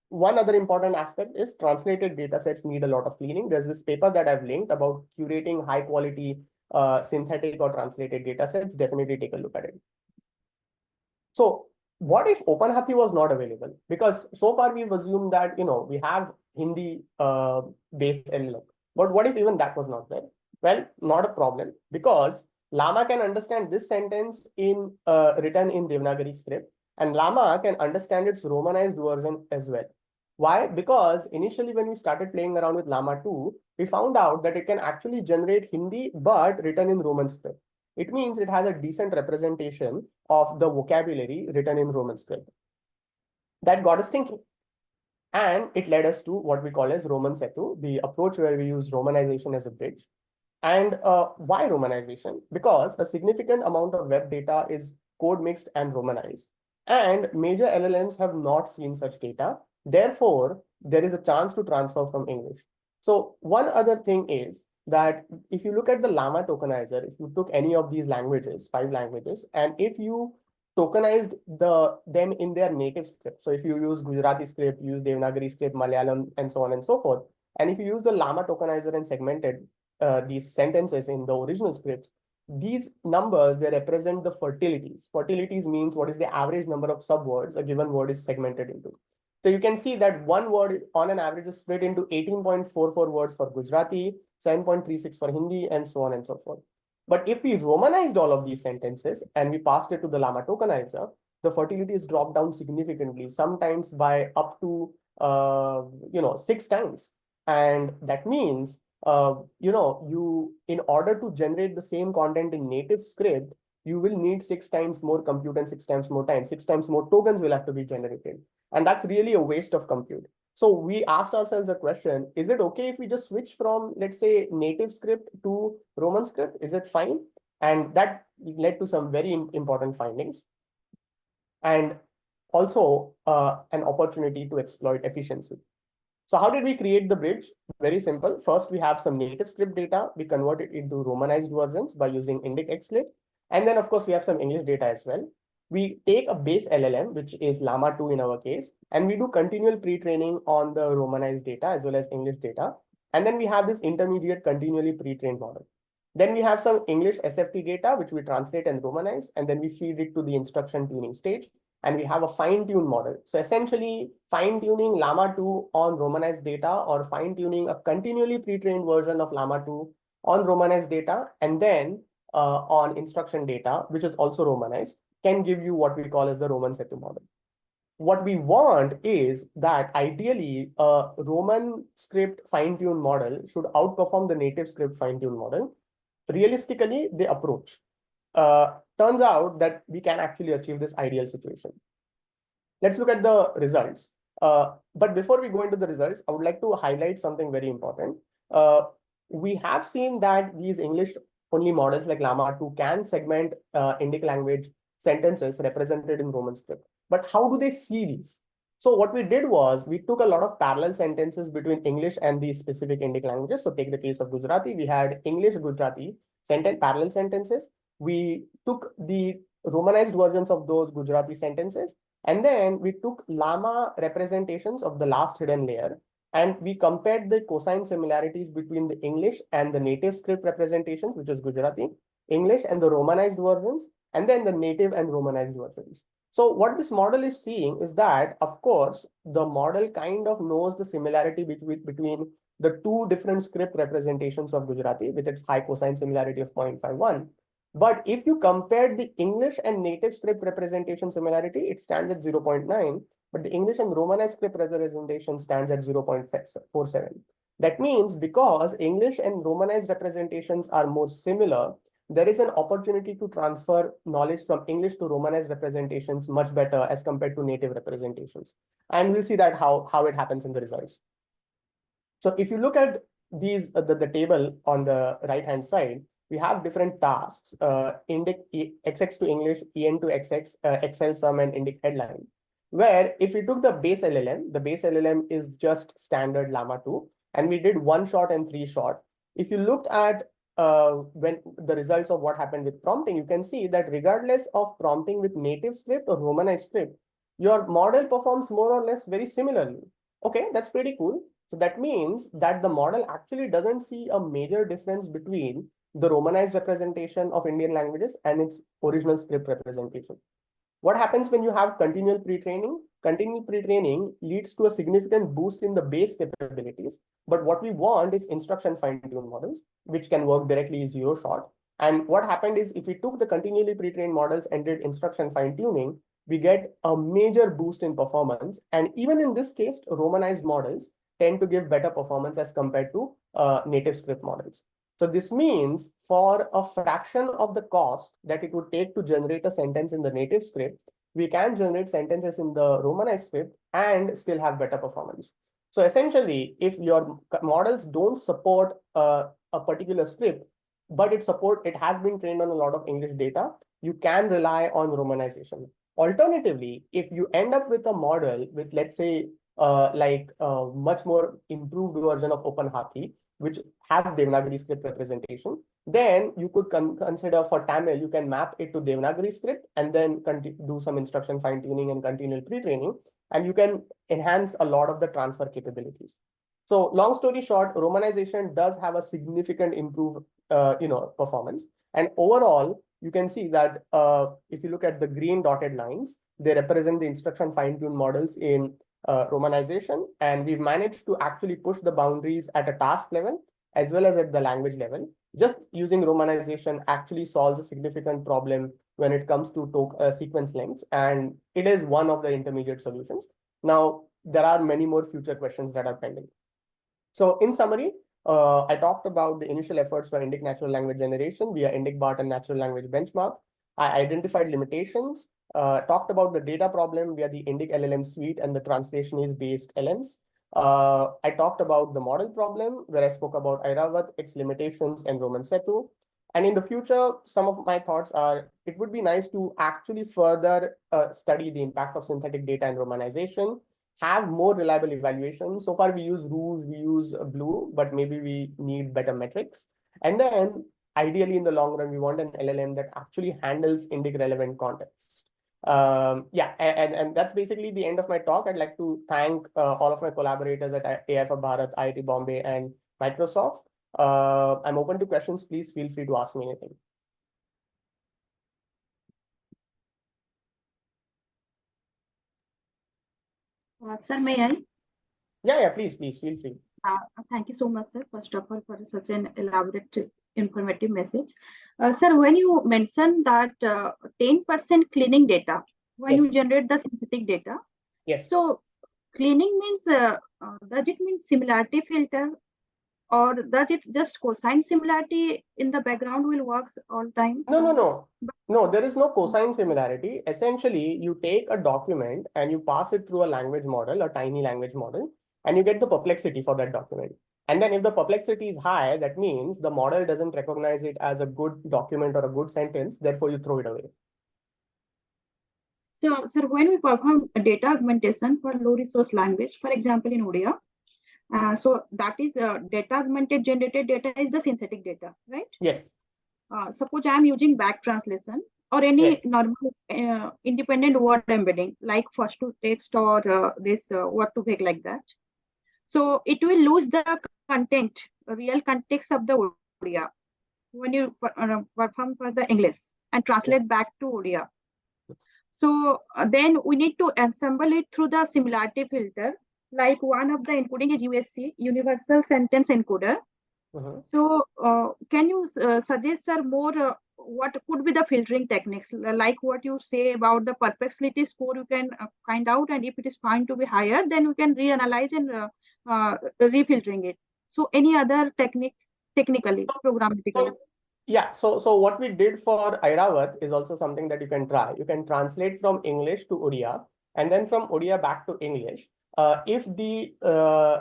one other important aspect is translated data sets need a lot of cleaning. There's this paper that I've linked about curating high quality synthetic or translated data sets. Definitely take a look at it. So what if OpenHathi was not available? Because so far we've assumed that, we have Hindi based LLM, but what if even that was not there? Well, not a problem, because Llama can understand this sentence in written in Devanagari script, and Llama can understand its Romanized version as well. Why? Because initially when we started playing around with Llama 2, we found out that it can actually generate Hindi, but written in Roman script. It means it has a decent representation of the vocabulary written in Roman script. That got us thinking. And it led us to what we call as Roman Setu, the approach where we use Romanization as a bridge. And why Romanization? Because a significant amount of web data is code mixed and Romanized. And major LLMs have not seen such data. Therefore, there is a chance to transfer from English. So one other thing is that if you look at the Llama tokenizer, if you took any of these languages, 5 languages, and if you tokenized them in their native script, so if you use Gujarati script, use Devanagari script, Malayalam, and so on and so forth, and if you use the Llama tokenizer and segmented these sentences in the original scripts, these numbers, they represent the fertilities. Fertilities means what is the average number of subwords a given word is segmented into. So you can see that one word on an average is split into 18.44 words for Gujarati, 7.36 for Hindi, and so on and so forth. But if we Romanized all of these sentences and we passed it to the Llama tokenizer, the fertility is dropped down significantly, sometimes by up to 6 times. And that means you, in order to generate the same content in native script, you will need 6 times more compute and 6 times more time. 6 times more tokens will have to be generated. And that's really a waste of compute. So we asked ourselves a question, is it okay if we just switch from, let's say, native script to Roman script? Is it fine? And that led to some very important findings. And also an opportunity to exploit efficiency. So how did we create the bridge? Very simple. First, we have some native script data. We convert it into Romanized versions by using Indic XLib. And then, of course, we have some English data as well. We take a base LLM, which is Llama 2 in our case, and we do continual pre-training on the Romanized data as well as English data. And then we have this intermediate continually pre-trained model. Then we have some English SFT data, which we translate and Romanize, and then we feed it to the instruction tuning stage. And we have a fine-tuned model. So essentially, fine-tuning Llama 2 on Romanized data, or fine-tuning a continually pre-trained version of Llama 2 on Romanized data, and then on instruction data, which is also Romanized, can give you what we call as the Roman Setu model. What we want is that ideally a Roman script fine-tuned model should outperform the native script fine-tuned model. Realistically, they approach. Turns out that we can actually achieve this ideal situation. Let's look at the results. But before we go into the results, I would like to highlight something very important. We have seen that these English-only models like Llama 2 can segment Indic language sentences represented in Roman script. But how do they see these? So what we did was we took a lot of parallel sentences between English and the specific Indic languages. So take the case of Gujarati. We had English-Gujarati parallel sentences. We took the Romanized versions of those Gujarati sentences, and then we took Llama representations of the last hidden layer, And we compared the cosine similarities between the English and the native script representations, which is Gujarati, English and the Romanized versions, and then the native and Romanized versions. So what this model is seeing is that, of course, the model kind of knows the similarity between the two different script representations of Gujarati with its high cosine similarity of 0.51. But if you compare the English and native script representation similarity, it stands at 0.9, but the English and Romanized script representation stands at 0.47. That means because English and Romanized representations are more similar, there is an opportunity to transfer knowledge from English to Romanized representations much better as compared to native representations. And we'll see that how it happens in the results. So if you look at these the table on the right hand side, we have different tasks: Indic XX to English, EN to XX, Excel sum, and Indic headline. Where if we took the base LLM is just standard Llama 2, and we did 1 shot and 3 shot. If you looked at when the results of what happened with prompting, you can see that regardless of prompting with native script or Romanized script, your model performs more or less very similarly. Okay, that's pretty cool. So that means that the model actually doesn't see a major difference between the Romanized representation of Indian languages and its original script representation. What happens when you have continual pre-training? Continual pre-training leads to a significant boost in the base capabilities. But what we want is instruction fine-tuned models, which can work directly zero shot. And what happened is if we took the continually pre-trained models and did instruction fine-tuning, we get a major boost in performance. And even in this case, Romanized models tend to give better performance as compared to native script models. So this means for a fraction of the cost that it would take to generate a sentence in the native script, we can generate sentences in the Romanized script and still have better performance. So essentially, if your models don't support a particular script, but it has been trained on a lot of English data, you can rely on Romanization. Alternatively, if you end up with a model with, let's say, like a much more improved version of OpenHathi, which has Devanagari script representation, then you could consider for Tamil, you can map it to Devanagari script and then do some instruction fine-tuning and continual pre-training, and you can enhance a lot of the transfer capabilities. So long story short, Romanization does have a significant improved performance. And overall, you can see that if you look at the green dotted lines, they represent the instruction fine-tuned models in Romanization, and we've managed to actually push the boundaries at a task level as well as at the language level. Just using Romanization actually solves a significant problem when it comes to sequence lengths, and it is one of the intermediate solutions. Now, there are many more future questions that are pending. So in summary, I talked about the initial efforts for Indic natural language generation via Indic-BART and natural language benchmark. I identified limitations, talked about the data problem via the Indic LLM suite and the translationist-based LMs. I talked about the model problem, where I spoke about Airavat, its limitations, and Roman Setu. And in the future, some of my thoughts are, it would be nice to actually further study the impact of synthetic data and Romanization, have more reliable evaluation. So far, we use Rouge, we use Blue, but maybe we need better metrics. And then ideally, in the long run, we want an LLM that actually handles Indic relevant context. Yeah, and that's basically the end of my talk. I'd like to thank all of my collaborators at AI for Bharat, IIT Bombay, and Microsoft. I'm open to questions. Please feel free to ask me anything. Sir, may I? Yeah, please feel free. Thank you so much, sir, first of all, for such an elaborate, informative message. Sir, when you mentioned that 10% cleaning data, when you generate the synthetic data, so cleaning means, does it mean similarity filter, or does it just cosine similarity in the background will work all time? No, there is no cosine similarity. Essentially, you take a document and you pass it through a language model, a tiny language model, and you get the perplexity for that document. And then if the perplexity is high, that means the model doesn't recognize it as a good document or a good sentence, therefore you throw it away. So, sir, when we perform a data augmentation for low resource language, for example, in Odia, so that is data augmented generated data is the synthetic data, right? Yes. Suppose I am using back translation or any normal independent word embedding like first to text or this word to vec like that. So it will lose the content, real context of the Odia when you perform for the English and translate back to Odia. So then we need to ensemble it through the similarity filter. Like one of the encoding is USC, Universal Sentence Encoder. So can you suggest, sir, more what could be the filtering techniques? Like what you say about the perplexity score, you can find out, and if it is found to be higher, then you can reanalyze and refiltering it. So any other technically, programmatically? Yeah, so what we did for Airavat is also something that you can try. You can translate from English to Odia and then from Odia back to English. If the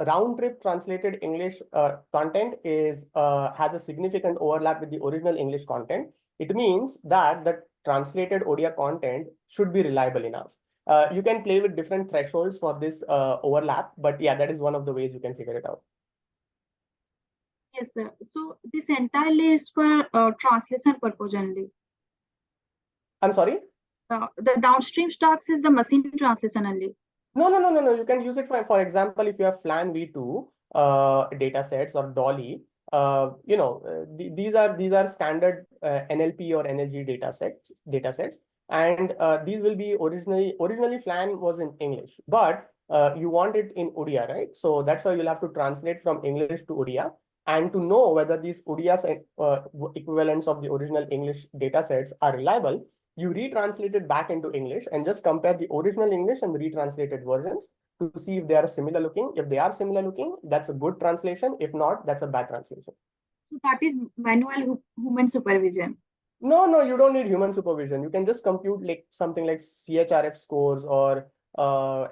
round trip translated English content has a significant overlap with the original English content, it means that the translated Odia content should be reliable enough. You can play with different thresholds for this overlap, but yeah, that is one of the ways you can figure it out. Yes, sir. So this entirely is for translation purpose only. I'm sorry? The downstream stocks is the machine translation only. No. You can use it for example, if you have FLAN v2 data sets or Dolly, these are standard NLP or NLG data sets, and these will be originally FLAN was in English, but you want it in Odia, right? So that's why you'll have to translate from English to Odia. And to know whether these Odia's equivalents of the original English data sets are reliable, you retranslate it back into English and just compare the original English and the retranslated versions to see if they are similar looking. If they are similar looking, that's a good translation. If not, that's a bad translation. So that is manual human supervision. No, you don't need human supervision. You can just compute like something like CHRF scores or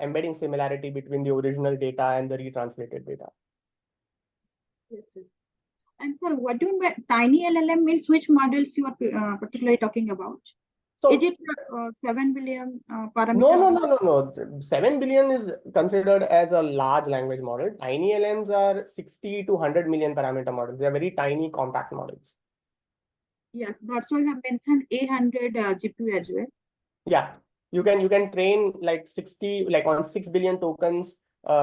embedding similarity between the original data and the retranslated data. Yes, sir. And sir, what do you mean by tiny LLM means? Which models you are particularly talking about? So, is it 7 billion parameters? No. 7 billion is considered as a large language model. Tiny LMs are 60 to 100 million parameter models. They are very tiny, compact models. Yes, that's why I have mentioned 800 GPU as well. Yeah, you can train like 60, like on 6 billion tokens,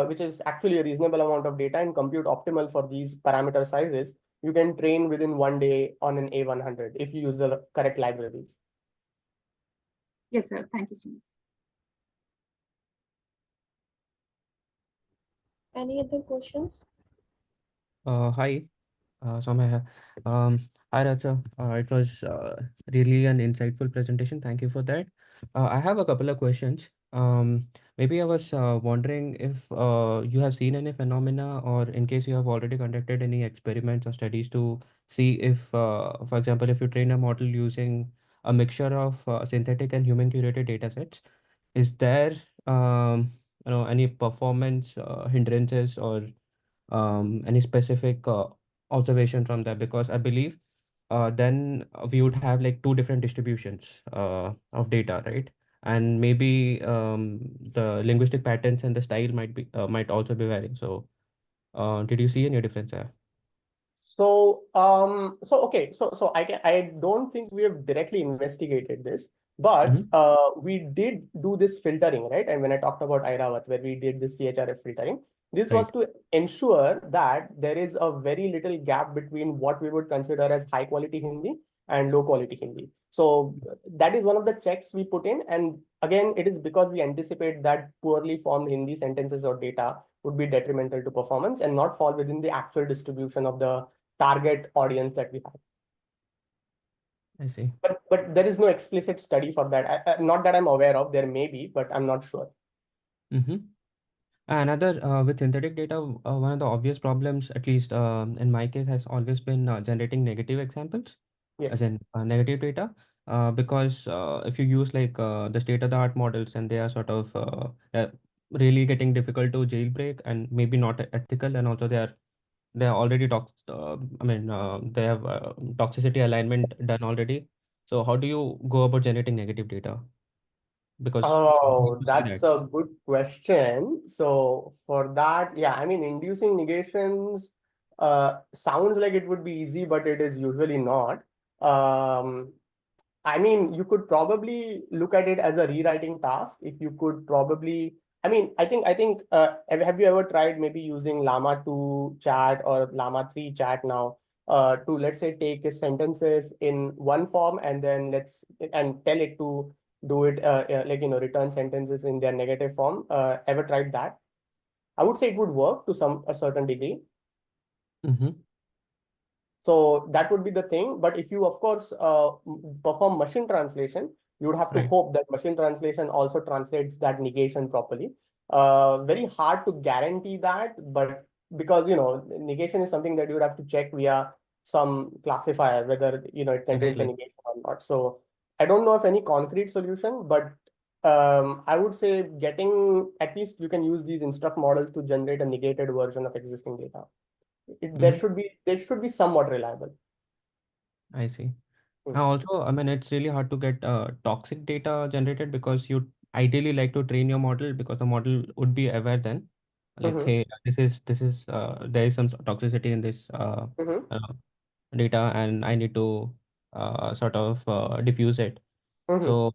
which is actually a reasonable amount of data, and compute optimal for these parameter sizes. You can train within 1 day on an A100 if you use the correct libraries. Yes, sir. Thank you so much. Any other questions? Hi, hi Raja. It was really an insightful presentation. Thank you for that. I have a couple of questions. Maybe I was wondering if you have seen any phenomena, or in case you have already conducted any experiments or studies to see if, for example, if you train a model using a mixture of synthetic and human curated data sets, is there any performance hindrances or any specific observation from that? Because I believe then we would have like two different distributions of data, right? And maybe the linguistic patterns and the style might also be varying. So did you see any difference there? So I don't think we have directly investigated this, but we did do this filtering, right? And when I talked about Airavat, where we did this CHRF filtering, this was to ensure that there is a very little gap between what we would consider as high quality Hindi and low quality Hindi. So that is one of the checks we put in. And again, it is because we anticipate that poorly formed Hindi sentences or data would be detrimental to performance and not fall within the actual distribution of the target audience that we have. I see. But there is no explicit study for that. Not that I'm aware of. There may be, but I'm not sure. Another with synthetic data, one of the obvious problems, at least in my case, has always been generating negative examples, Yes. as in negative data. Because if you use like the state-of-the-art models, and they are sort of really getting difficult to jailbreak and maybe not ethical, and also they are already they have toxicity alignment done already. So how do you go about generating negative data? Because Oh, you see that's that. a good question. So for that, yeah, I mean, inducing negations sounds like it would be easy, but it is usually not. I mean, you could probably look at it as a rewriting task. If you could probably I mean, I think have you ever tried maybe using Llama 2 chat or Llama 3 chat now to, let's say, take sentences in one form and then tell it to do it like, return sentences in their negative form. Ever tried that? I would say it would work to a certain degree. Mm-hmm. So that would be the thing. But if you, of course, perform machine translation, you would have to Right. hope that machine translation also translates that negation properly. Very hard to guarantee that, but because, negation is something that you would have to check via some classifier, whether, it contains a Exactly. negation or not. So I don't know of any concrete solution, but I would say at least you can use these instruct models to generate a negated version of existing data. There should be somewhat reliable. I see. Hmm. Also, I mean, it's really hard to get toxic data generated because you ideally like to train your model because the model would be aware then, like, Mhm. hey, this is there is some toxicity in this Mhm. data, and I need to sort of diffuse it. Mhm. So,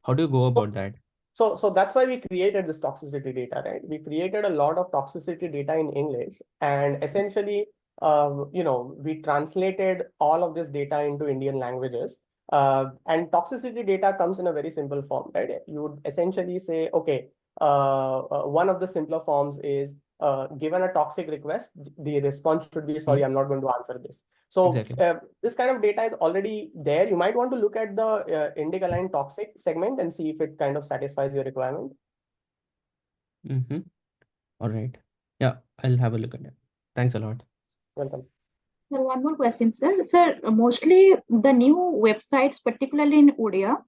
how do you go about that? So that's why we created this toxicity data, right? We created a lot of toxicity data in English, and essentially, we translated all of this data into Indian languages. And toxicity data comes in a very simple form, right? You would essentially say, okay, one of the simpler forms is given a toxic request, the response should be, sorry, I'm not going to answer this. So Exactly. this kind of data is already there. You might want to look at the Indic aligned toxic segment and see if it kind of satisfies your requirement. Mm-hmm. All right. Yeah, I'll have a look at it. Thanks a lot. Welcome. Sir, one more question, sir. Sir, mostly the new websites, particularly in Odia,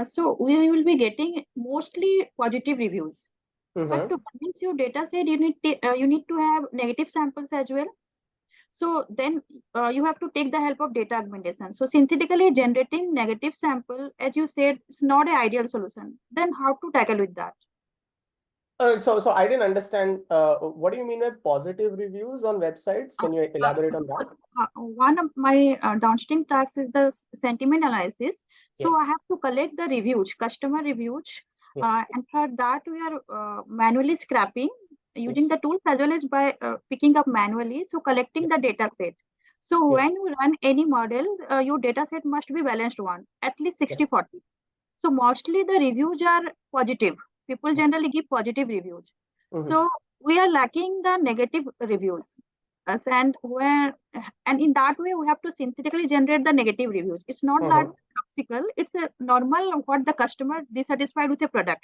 so we will be getting mostly positive reviews. But to convince your data set, you need to have negative samples as well. So then you have to take the help of data augmentation. So synthetically generating negative sample, as you said, is not an ideal solution. Then how to tackle with that? So I didn't understand. What do you mean by positive reviews on websites? Can you elaborate on that? One of my downstream tasks is the sentiment analysis. So I Yes. have to collect the reviews, customer reviews, Yes. and for that we are manually scrapping using Yes. the tools as well as by picking up manually. So collecting the data set. So Yes. when you run any model, your data set must be balanced one, at least Yes. 60-40. So mostly the reviews are positive. People generally give positive reviews. So we are lacking the negative reviews. And in that way we have to synthetically generate the negative reviews. It's not that toxical, it's a normal what the customer dissatisfied with a product.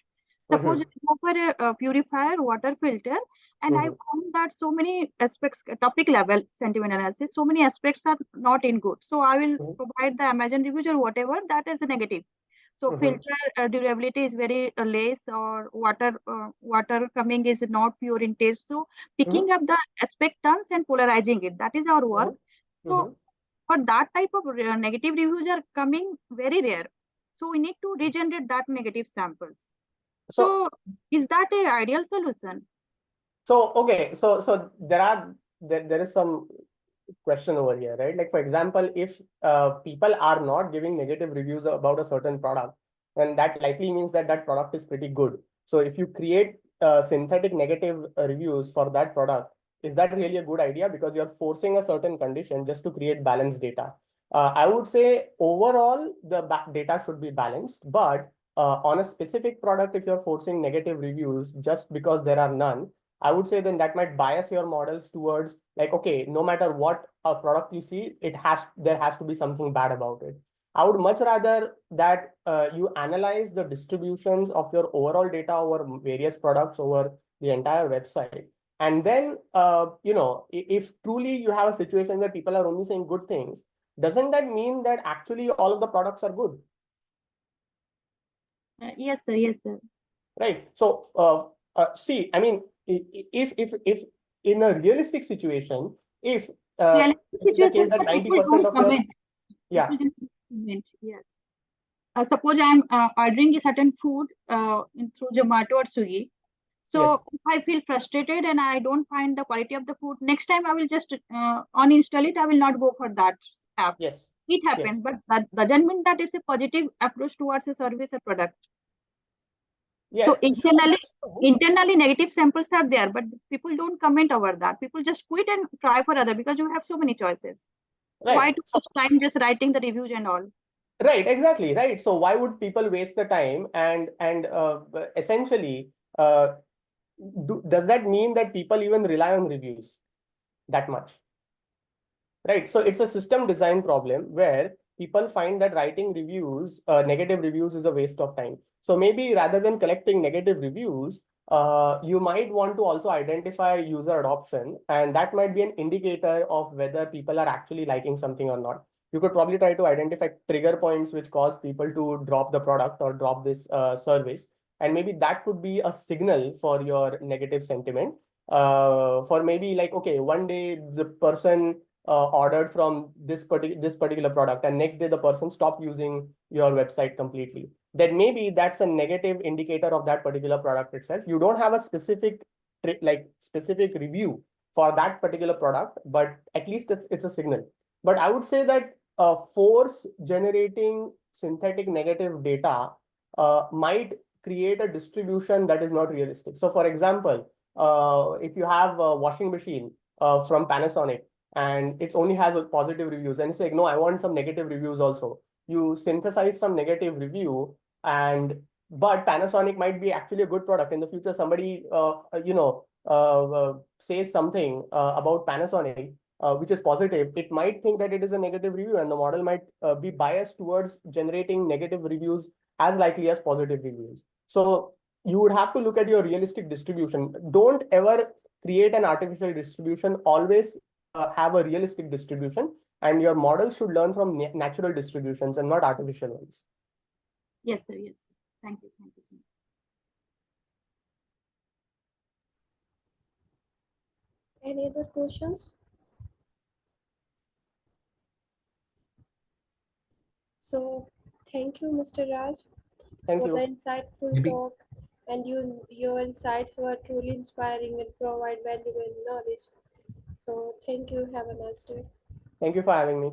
Suppose I go for a purifier water filter, and I found that so many aspects, topic level sentiment analysis, so many aspects are not in good. So I will provide the Amazon reviews or whatever that is a negative. So filter durability is very less, or water coming is not pure in taste. So picking up the aspect terms and polarizing it, that is our work. So for that type of negative reviews are coming very rare. So we need to regenerate that negative samples. So So is that a ideal solution? okay. So there is some question over here, right? Like, for example, if people are not giving negative reviews about a certain product, then that likely means that that product is pretty good. So if you create synthetic negative reviews for that product, is that really a good idea? Because you're forcing a certain condition just to create balanced data. I would say overall the data should be balanced, but on a specific product, if you're forcing negative reviews just because there are none, I would say then that might bias your models towards, like, okay, no matter what a product you see, there has to be something bad about it. I would much rather that you analyze the distributions of your overall data over various products over the entire website. And then, if truly you have a situation where people are only saying good things, doesn't that mean that actually all of the products are good? Yes, sir. Yes, sir. Right. So, see, I mean, if in a realistic situation, if Realistic it's the case situations that that people 90% don't of your, comment. yeah, People don't comment. Yes. Suppose I'm ordering a certain food through Zomato or Swiggy. yes, So if I feel frustrated and I don't find the quality of the food, next time I will just uninstall it. I will not go for that app. yes, It yes. happened, but that doesn't mean that it's a positive approach towards a service or product. Yes, So sure, internally, that's true. internally negative samples are there, but people don't comment over that. People just quit and try for other because you have so many choices. Why Right. to waste time just writing the reviews and all? Right, exactly, right. So why would people waste the time and essentially does that mean that people even rely on reviews that much? Right. So it's a system design problem where people find that writing reviews, negative reviews is a waste of time. So maybe rather than collecting negative reviews, you might want to also identify user adoption, and that might be an indicator of whether people are actually liking something or not. You could probably try to identify trigger points which cause people to drop the product or drop this service. And maybe that could be a signal for your negative sentiment. For maybe like, okay, one day the person ordered from this particular product, and next day the person stopped using your website completely, then maybe that's a negative indicator of that particular product itself. You don't have a specific specific review for that particular product, but at least it's a signal. But I would say that force generating synthetic negative data might create a distribution that is not realistic. So for example, if you have a washing machine from Panasonic, and it only has positive reviews, and it's like, no, I want some negative reviews also. You synthesize some negative review, and but Panasonic might be actually a good product. In the future, somebody says something about Panasonic which is positive. It might think that it is a negative review, and the model might be biased towards generating negative reviews as likely as positive reviews. So you would have to look at your realistic distribution. Don't ever create an artificial distribution. Always have a realistic distribution, and your model should learn from natural distributions and not artificial ones. Yes, sir. Yes, sir. Thank you. Thank you so much. Any other questions? So thank you, Mr. Raj, Thank for you. the insightful Maybe talk, and your insights were truly inspiring and provide valuable knowledge. So thank you. Have a nice day. Thank you for having me.